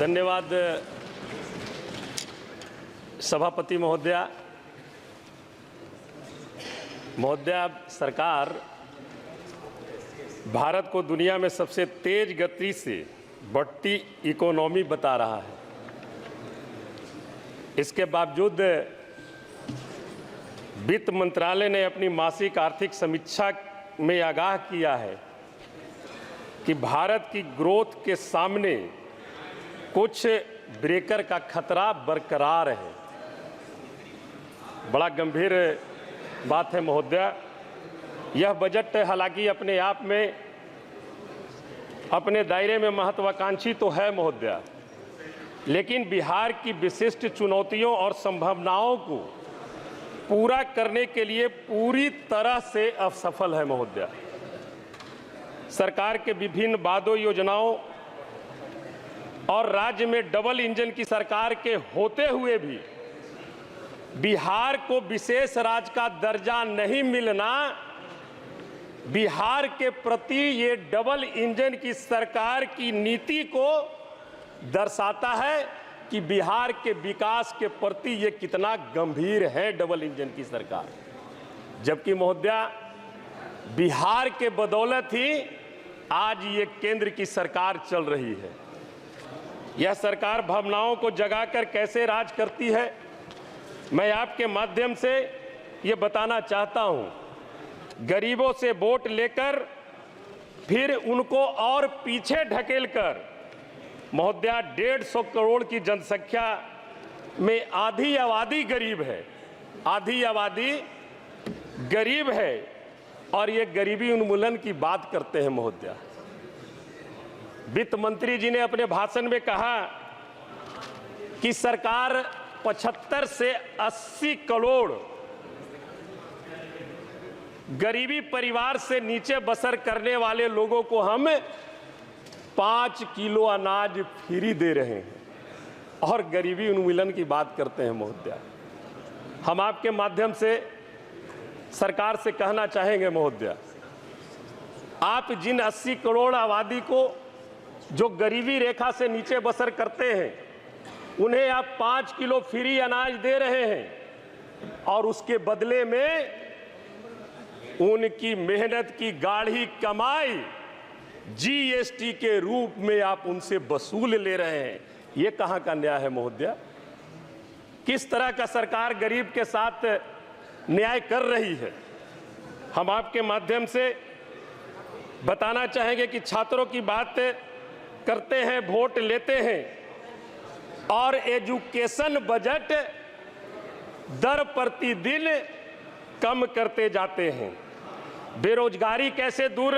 धन्यवाद सभापति महोदया। सरकार भारत को दुनिया में सबसे तेज गति से बढ़ती इकोनॉमी बता रहा है। इसके बावजूद वित्त मंत्रालय ने अपनी मासिक आर्थिक समीक्षा में आगाह किया है कि भारत की ग्रोथ के सामने कुछ ब्रेकर का खतरा बरकरार है। बड़ा गंभीर बात है महोदया। यह बजट हालांकि अपने आप में अपने दायरे में महत्वाकांक्षी तो है महोदया, लेकिन बिहार की विशिष्ट चुनौतियों और संभावनाओं को पूरा करने के लिए पूरी तरह से असफल है महोदया। सरकार के विभिन्न वादों योजनाओं और राज्य में डबल इंजन की सरकार के होते हुए भी बिहार को विशेष राज्य का दर्जा नहीं मिलना बिहार के प्रति ये डबल इंजन की सरकार की नीति को दर्शाता है कि बिहार के विकास के प्रति ये कितना गंभीर है डबल इंजन की सरकार। जबकि महोदया बिहार के बदौलत ही आज ये केंद्र की सरकार चल रही है। यह सरकार भावनाओं को जगाकर कैसे राज करती है, मैं आपके माध्यम से ये बताना चाहता हूं। गरीबों से वोट लेकर फिर उनको और पीछे ढकेलकर महोदया 150 करोड़ की जनसंख्या में आधी आबादी गरीब है, आधी आबादी गरीब है और ये गरीबी उन्मूलन की बात करते हैं महोदया। वित्त मंत्री जी ने अपने भाषण में कहा कि सरकार 75 से 80 करोड़ गरीबी परिवार से नीचे बसर करने वाले लोगों को हम 5 किलो अनाज फ्री दे रहे हैं और गरीबी उन्मूलन की बात करते हैं महोदया। हम आपके माध्यम से सरकार से कहना चाहेंगे महोदया, आप जिन 80 करोड़ आबादी को जो गरीबी रेखा से नीचे बसर करते हैं उन्हें आप 5 किलो फ्री अनाज दे रहे हैं और उसके बदले में उनकी मेहनत की गाढ़ी कमाई जीएसटी के रूप में आप उनसे वसूल ले रहे हैं। ये कहां का न्याय है महोदया? किस तरह का सरकार गरीब के साथ न्याय कर रही है? हम आपके माध्यम से बताना चाहेंगे कि छात्रों की बात करते हैं, वोट लेते हैं और एजुकेशन बजट दर प्रतिदिन कम करते जाते हैं। बेरोजगारी कैसे दूर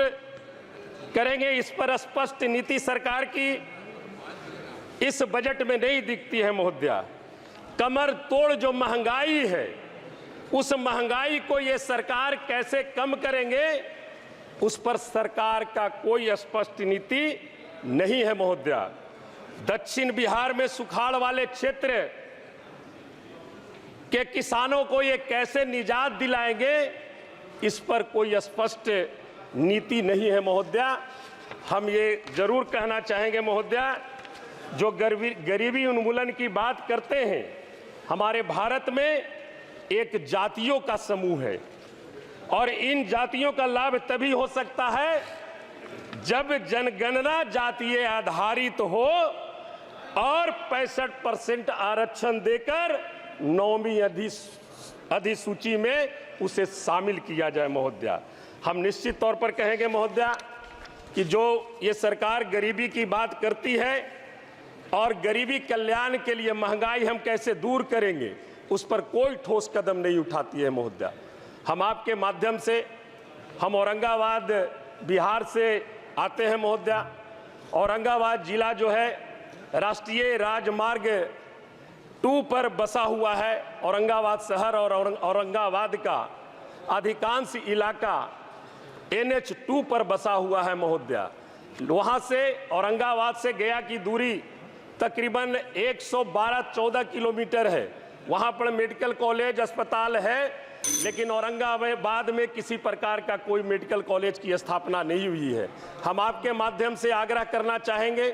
करेंगे, इस पर स्पष्ट नीति सरकार की इस बजट में नहीं दिखती है महोदया। कमर तोड़ जो महंगाई है, उस महंगाई को ये सरकार कैसे कम करेंगे, उस पर सरकार का कोई स्पष्ट नीति नहीं है महोदया। दक्षिण बिहार में सुखाड़ वाले क्षेत्र के किसानों को ये कैसे निजात दिलाएंगे, इस पर कोई स्पष्ट नीति नहीं है महोदया। हम ये जरूर कहना चाहेंगे महोदया, जो गरीबी उन्मूलन की बात करते हैं, हमारे भारत में एक जातियों का समूह है और इन जातियों का लाभ तभी हो सकता है जब जनगणना जातीय आधारित हो और 65% आरक्षण देकर 9वीं अधिसूची में उसे शामिल किया जाए महोदया। हम निश्चित तौर पर कहेंगे महोदया कि जो ये सरकार गरीबी की बात करती है और गरीबी कल्याण के लिए महंगाई हम कैसे दूर करेंगे, उस पर कोई ठोस कदम नहीं उठाती है महोदया। हम आपके माध्यम से, हम औरंगाबाद बिहार से आते हैं महोदया। औरंगाबाद जिला जो है राष्ट्रीय राजमार्ग 2 पर बसा हुआ है। औरंगाबाद शहर और औरंगाबाद का अधिकांश इलाका NH 2 पर बसा हुआ है महोदया। वहाँ से औरंगाबाद से गया की दूरी तकरीबन 112-14 किलोमीटर है। वहाँ पर मेडिकल कॉलेज अस्पताल है, लेकिन औरंगाबाद में किसी प्रकार का कोई मेडिकल कॉलेज की स्थापना नहीं हुई है। हम आपके माध्यम से आग्रह करना चाहेंगे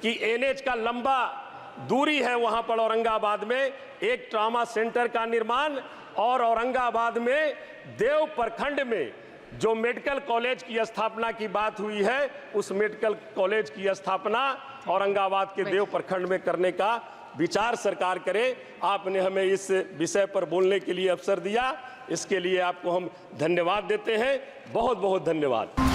कि एनएच का लंबा दूरी है वहां पर औरंगाबाद में एक ट्रॉमा सेंटर का निर्माण, और औरंगाबाद में देव प्रखंड में जो मेडिकल कॉलेज की स्थापना की बात हुई है, उस मेडिकल कॉलेज की स्थापना औरंगाबाद के देव प्रखंड में करने का विचार सरकार करे। आपने हमें इस विषय पर बोलने के लिए अवसर दिया, इसके लिए आपको हम धन्यवाद देते हैं। बहुत बहुत धन्यवाद।